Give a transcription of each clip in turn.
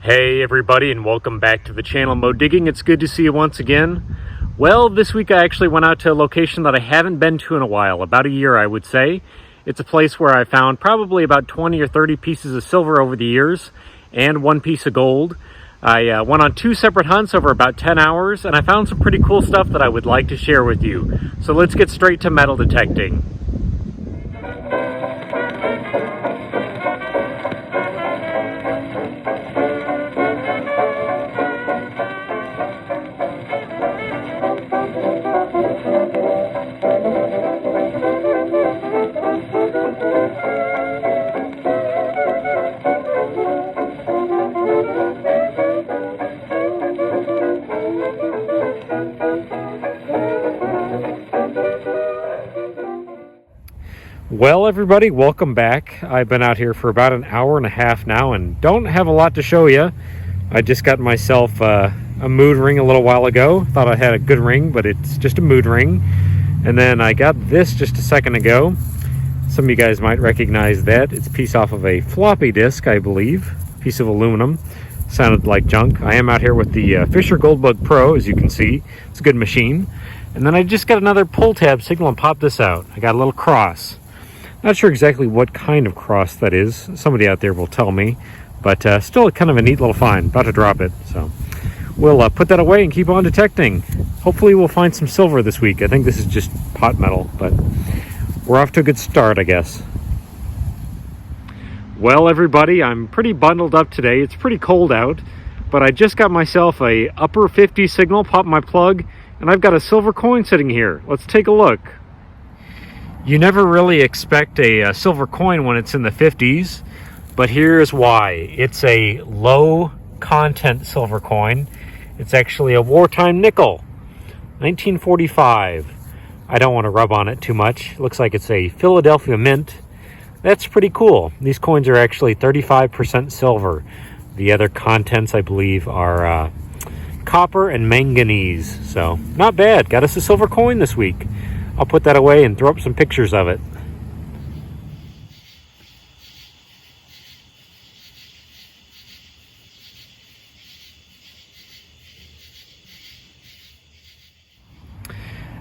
Hey everybody, and welcome back to the channel Mo Digging. It's good to see you once again. Well, this week I actually went out to a location that I haven't been to in a while, about a year I would say. It's a place where I found probably about 20 or 30 pieces of silver over the years and one piece of gold. I went on 2 separate hunts over about 10 hours and I found some pretty cool stuff that I would like to share with you. So let's get straight to metal detecting. Well, everybody, welcome back. I've been out here for about an hour and a half now and don't have a lot to show you. I just got myself a mood ring a little while ago. Thought I had a good ring, but it's just a mood ring. And then I got this just a second ago. Some of you guys might recognize that. It's a piece off of a floppy disk, I believe. Piece of aluminum. Sounded like junk. I am out here with the Fisher Goldbug Pro, as you can see. It's a good machine. And then I just got another pull tab signal and popped this out. I got a little cross. Not sure exactly what kind of cross that is. Somebody out there will tell me. But still kind of a neat little find. About to drop it. So we'll put that away and keep on detecting. Hopefully we'll find some silver this week. I think this is just pot metal. But we're off to a good start, I guess. Well, everybody, I'm pretty bundled up today. It's pretty cold out. But I just got myself a upper 50 signal. Popped my plug. And I've got a silver coin sitting here. Let's take a look. You never really expect a silver coin when it's in the 50s, but here's why. It's a low content silver coin. It's actually a wartime nickel, 1945. I don't want to rub on it too much. It looks like it's a Philadelphia mint. That's pretty cool. These coins are actually 35% silver. The other contents, I believe, are copper and manganese. So not bad. Got us a silver coin this week. I'll put that away and throw up some pictures of it.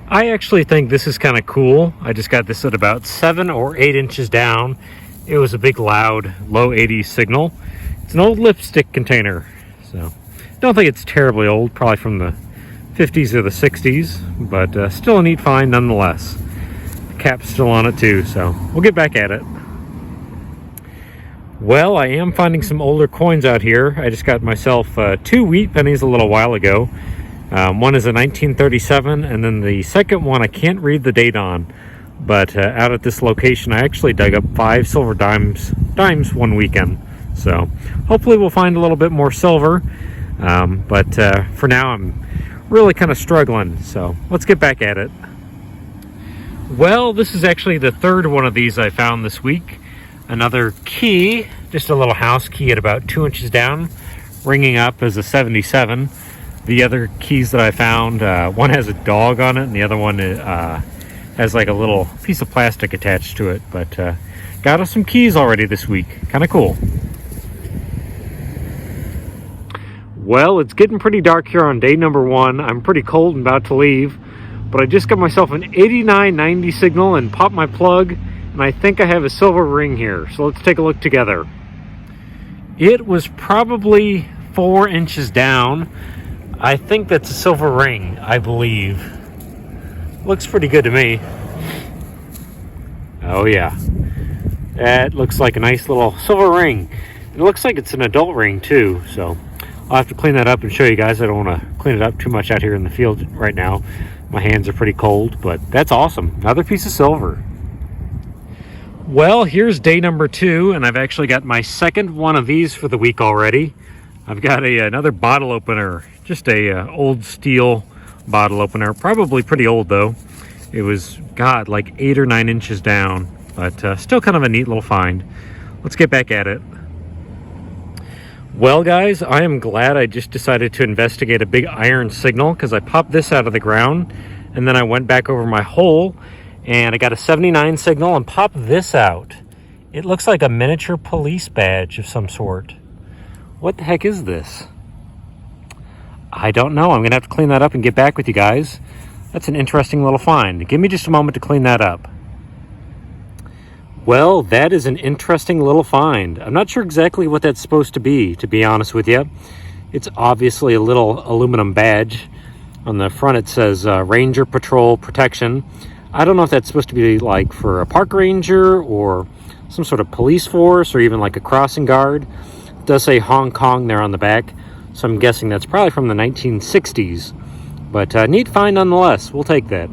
I actually think this is kind of cool. I just got this at about 7 or 8 inches down. It was a big, loud, low 80s signal. It's an old lipstick container. So don't think it's terribly old, probably from the 50s or the 60s, but still a neat find nonetheless. The cap's still on it too, so we'll get back at it. Well, I am finding some older coins out here. I just got myself 2 wheat pennies a little while ago. One is a 1937, and then the second one I can't read the date on, but out at this location I actually dug up 5 silver dimes one weekend. So hopefully we'll find a little bit more silver, but for now I'm really kind of struggling, so let's get back at it. Well, this is actually the third one of these I found this week. Another key, just a little house key at about 2 inches down, ringing up as a 77. The other keys that I found, one has a dog on it and the other one has like a little piece of plastic attached to it, but got us some keys already this week. Kind of cool. Well, it's getting pretty dark here on day number 1. I'm pretty cold and about to leave, but I just got myself an 8990 signal and popped my plug, and I think I have a silver ring here. So let's take a look together. It was probably 4 inches down. I think that's a silver ring, I believe. Looks pretty good to me. Oh yeah. That looks like a nice little silver ring. It looks like it's an adult ring too, so I'll have to clean that up and show you guys. I don't want to clean it up too much out here in the field right now. My hands are pretty cold, but that's awesome. Another piece of silver. Well, here's day number 2, and I've actually got my second one of these for the week already. I've got another bottle opener, just a old steel bottle opener. Probably pretty old though. It was, God, like 8 or 9 inches down, but still kind of a neat little find. Let's get back at it. Well, guys, I am glad I just decided to investigate a big iron signal, because I popped this out of the ground and then I went back over my hole and I got a 79 signal and popped this out. It looks like a miniature police badge of some sort. What the heck is this? I don't know. I'm going to have to clean that up and get back with you guys. That's an interesting little find. Give me just a moment to clean that up. Well, that is an interesting little find. I'm not sure exactly what that's supposed to be honest with you. It's obviously a little aluminum badge. On the front it says Ranger Patrol Protection. I don't know if that's supposed to be like for a park ranger or some sort of police force or even like a crossing guard. It does say Hong Kong there on the back, so I'm guessing that's probably from the 1960s. But neat find nonetheless. We'll take that.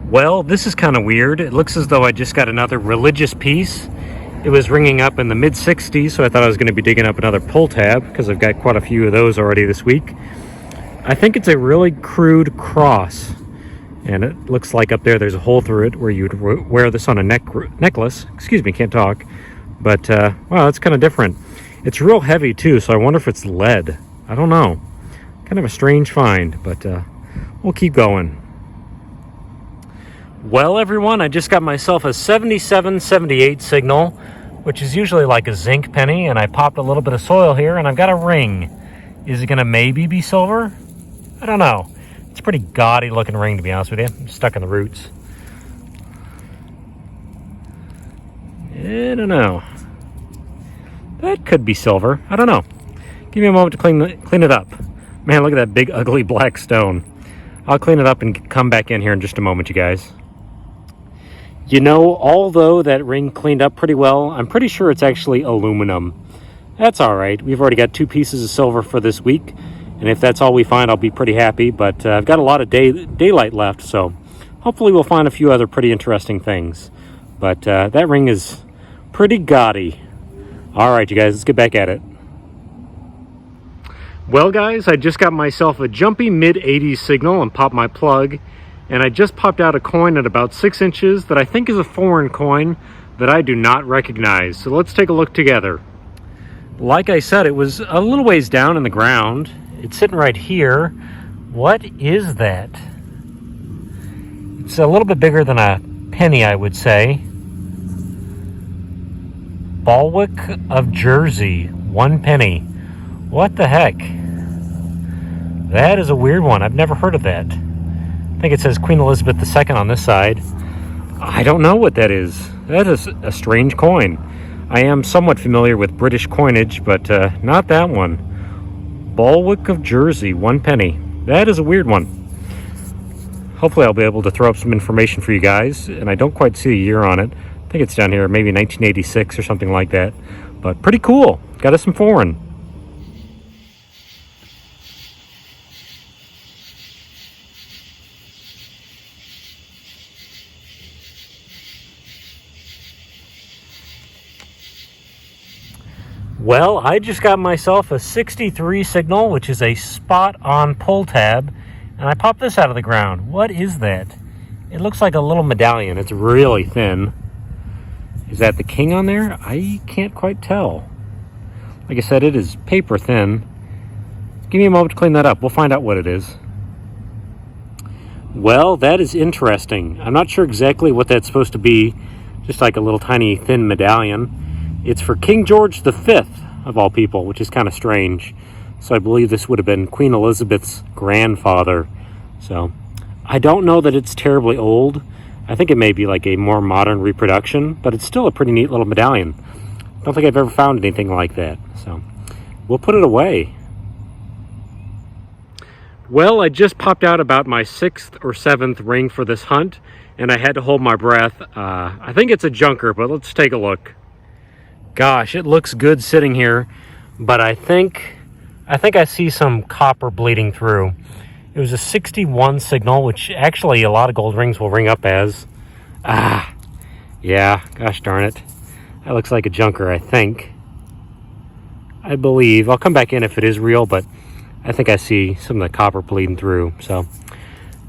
Well, this is kind of weird. It looks as though I just got another religious piece. It was ringing up in the mid-60s, so I thought I was going to be digging up another pull tab because I've got quite a few of those already this week. I think it's a really crude cross, and it looks like up there's a hole through it where you'd wear this on a necklace. Excuse me, can't talk. But, wow, that's kind of different. It's real heavy, too, so I wonder if it's lead. I don't know. Kind of a strange find, but we'll keep going. Well, everyone, I just got myself a 7778 signal, which is usually like a zinc penny, and I popped a little bit of soil here, and I've got a ring. Is it going to maybe be silver? I don't know. It's a pretty gaudy looking ring, to be honest with you. I'm stuck in the roots. I don't know. That could be silver. I don't know. Give me a moment to clean it up. Man, look at that big, ugly black stone. I'll clean it up and come back in here in just a moment, you guys. You know, although that ring cleaned up pretty well, I'm pretty sure it's actually aluminum. That's all right. We've already got 2 pieces of silver for this week, and if that's all we find, I'll be pretty happy. But I've got a lot of daylight left, so hopefully we'll find a few other pretty interesting things. But that ring is pretty gaudy. All right, you guys, let's get back at it. Well, guys, I just got myself a jumpy mid-80s signal and popped my plug. And I just popped out a coin at about 6 inches that I think is a foreign coin that I do not recognize. So let's take a look together. Like I said, it was a little ways down in the ground. It's sitting right here. What is that? It's a little bit bigger than a penny, I would say. Bulwark of Jersey, 1 penny. What the heck? That is a weird one. I've never heard of that. I think it says Queen Elizabeth II on this side. I don't know what that is. That is a strange coin. I am somewhat familiar with British coinage, but not that one. Bulwark of Jersey, 1 penny. That is a weird one. Hopefully I'll be able to throw up some information for you guys, and I don't quite see the year on it. I think it's down here, maybe 1986 or something like that. But pretty cool. Got us some foreign. Well, I just got myself a 63 signal, which is a spot-on pull tab, and I popped this out of the ground. What is that? It looks like a little medallion. It's really thin. Is that the king on there? I can't quite tell. Like I said, it is paper thin. Give me a moment to clean that up. We'll find out what it is. Well, that is interesting. I'm not sure exactly what that's supposed to be. Just like a little tiny thin medallion. It's for King George V, of all people, which is kind of strange. So I believe this would have been Queen Elizabeth's grandfather. So I don't know that it's terribly old. I think it may be like a more modern reproduction, but it's still a pretty neat little medallion. I don't think I've ever found anything like that. So we'll put it away. Well, I just popped out about my 6th or 7th ring for this hunt, and I had to hold my breath. I think it's a junker, but let's take a look. Gosh, it looks good sitting here, but I think I see some copper bleeding through. It was a 61 signal, which actually a lot of gold rings will ring up as. Yeah, gosh darn it. That looks like a junker, I think. I believe. I'll come back in if it is real, but I think I see some of the copper bleeding through. So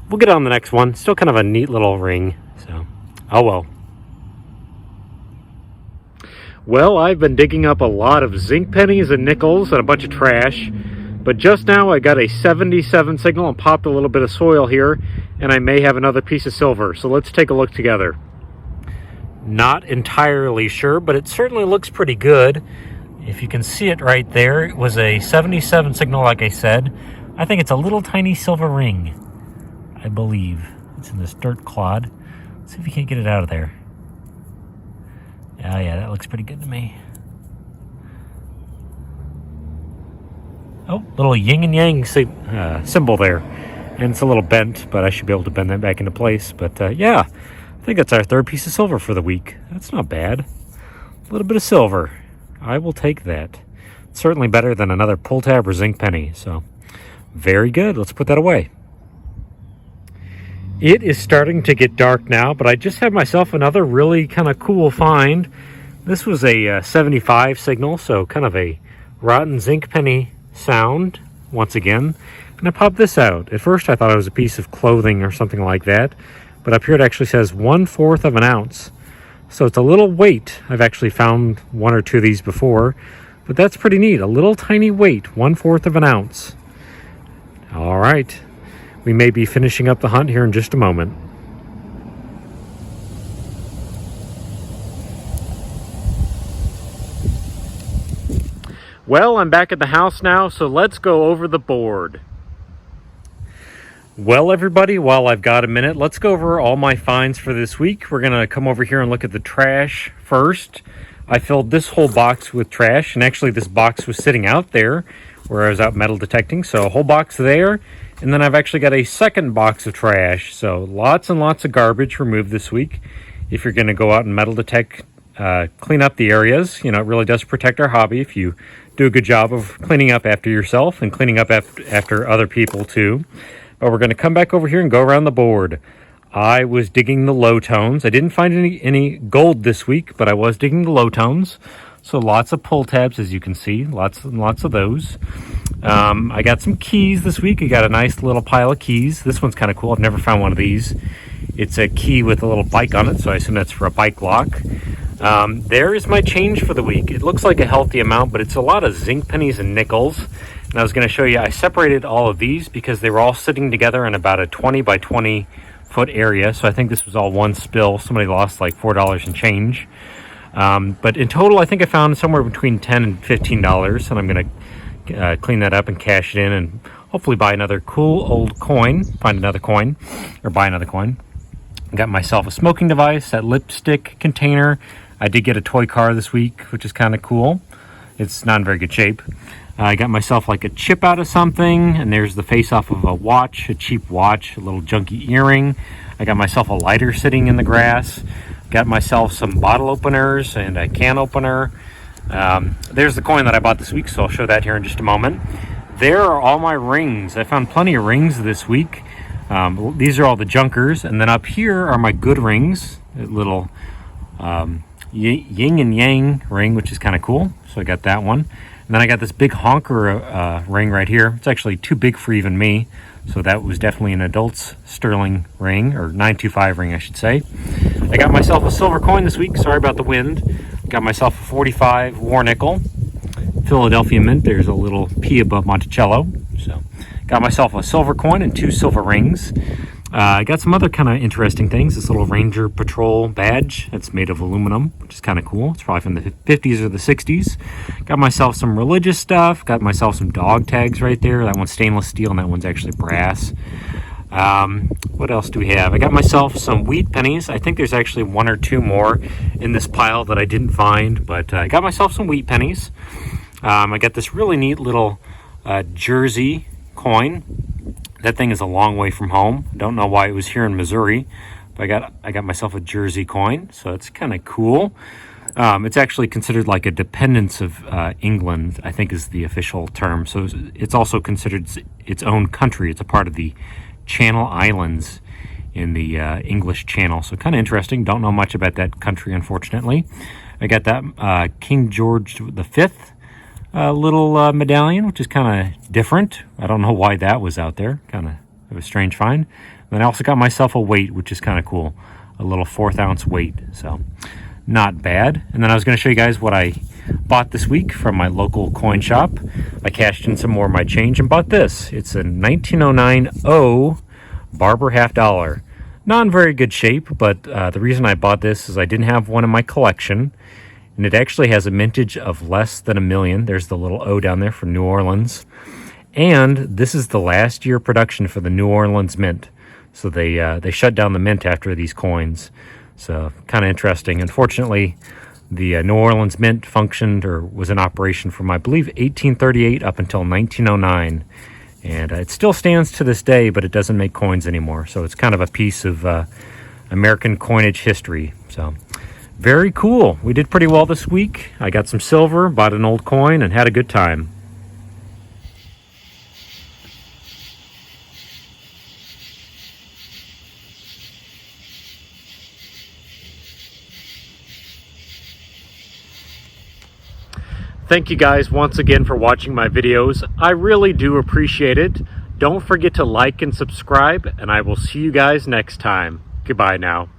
we'll get on the next one. Still kind of a neat little ring. So, oh well. Well, I've been digging up a lot of zinc pennies and nickels and a bunch of trash, but just now I got a 77 signal and popped a little bit of soil here, and I may have another piece of silver, so let's take a look together. Not entirely sure, but it certainly looks pretty good. If you can see it right there, it was a 77 signal, like I said. I think it's a little tiny silver ring, I believe. It's in this dirt clod. Let's see if we can't get it out of there. Oh yeah, that looks pretty good to me. Oh, little yin and yang symbol there. And it's a little bent, but I should be able to bend that back into place. But yeah, I think that's our third piece of silver for the week. That's not bad. A little bit of silver. I will take that. It's certainly better than another pull tab or zinc penny. So, very good. Let's put that away. It is starting to get dark now, but I just had myself another really kind of cool find. This was a 75 signal, so kind of a rotten zinc penny sound once again. And I popped this out. At first I thought it was a piece of clothing or something like that, but up here it actually says 1/4 of an ounce. So it's a little weight. I've actually found one or two of these before, but that's pretty neat. A little tiny weight, 1/4 of an ounce. All right, we may be finishing up the hunt here in just a moment. Well, I'm back at the house now, so let's go over the board. Well, everybody, while I've got a minute, let's go over all my finds for this week. We're going to come over here and look at the trash first. I filled this whole box with trash, and actually this box was sitting out there where I was out metal detecting, so a whole box there. And then I've actually got a second box of trash, so lots and lots of garbage removed this week. If you're going to go out and metal detect, clean up the areas, you know, it really does protect our hobby if you do a good job of cleaning up after yourself and cleaning up after other people too. But we're going to come back over here and go around the board. I was digging the low tones. I didn't find any gold this week, but I was digging the low tones. So lots of pull tabs, as you can see, lots and lots of those. I got some keys this week. I got a nice little pile of keys. This one's kind of cool. I've never found one of these. It's a key with a little bike on it, so I assume that's for a bike lock. There is my change for the week. It looks like a healthy amount, but it's a lot of zinc pennies and nickels. And I was going to show you, I separated all of these because they were all sitting together in about a 20 by 20 foot area. So I think this was all one spill. Somebody lost like $4 and change. But in total, I think I found somewhere between $10 and $15. And I'm going to clean that up and cash it in and hopefully buy another cool old coin. Find another coin or buy another coin. Got myself a smoking device, that lipstick container. I did get a toy car this week, which is kind of cool. It's not in very good shape. I got myself like a chip out of something, and there's the face off of a watch, a cheap watch, a little junky earring. I got myself a lighter sitting in the grass. Got myself some bottle openers and a can opener. There's the coin that I bought this week, so I'll show that here in just a moment. There are all my rings. I found plenty of rings this week. These are all the junkers, and then up here are my good rings, a little yin and yang ring, which is kind of cool. So I got that one. And then I got this big honker ring right here. It's actually too big for even me, so that was definitely an adult's sterling ring, or 925 ring, I should say. I got myself a silver coin this week. Sorry about the wind. Got myself a 45 war nickel, Philadelphia mint. There's a little P above Monticello. So got myself a silver coin and 2 silver rings. I got some other kind of interesting things. This little Ranger Patrol badge that's made of aluminum, which is kind of cool. It's probably from the 50s or the 60s. Got myself some religious stuff. Got myself some dog tags right there. That one's stainless steel and that one's actually brass. What else do we have? I got myself some wheat pennies. I think there's actually 1 or 2 more in this pile that I didn't find, but I got myself some wheat pennies. I got this really neat little Jersey coin. That thing is a long way from home. Don't know why it was here in Missouri, but I got myself a Jersey coin, so it's kind of cool. It's actually considered like a dependence of England, I think is the official term. So it's also considered its own country. It's a part of the Channel Islands in the English Channel. So kind of interesting. Don't know much about that country, unfortunately. I got that King George V little medallion, which is kind of different. I don't know why that was out there. Kind of a strange find. Then I also got myself a weight, which is kind of cool. A little 1/4 ounce weight. So not bad. And then I was going to show you guys what I bought this week from my local coin shop. I cashed in some more of my change and bought this. It's a 1909 O Barber half dollar. Not in very good shape, but the reason I bought this is I didn't have one in my collection. and it actually has a mintage of less than 1,000,000. There's the little O down there for New Orleans. And this is the last year production for the New Orleans Mint. So they shut down the mint after these coins. So kind of interesting. Unfortunately, the New Orleans Mint functioned or was in operation from, I believe, 1838 up until 1909. And it still stands to this day, but it doesn't make coins anymore. So it's kind of a piece of American coinage history. So very cool. We did pretty well this week. I got some silver, bought an old coin, and had a good time. Thank you guys once again for watching my videos. I really do appreciate it. Don't forget to like and subscribe, and I will see you guys next time. Goodbye now.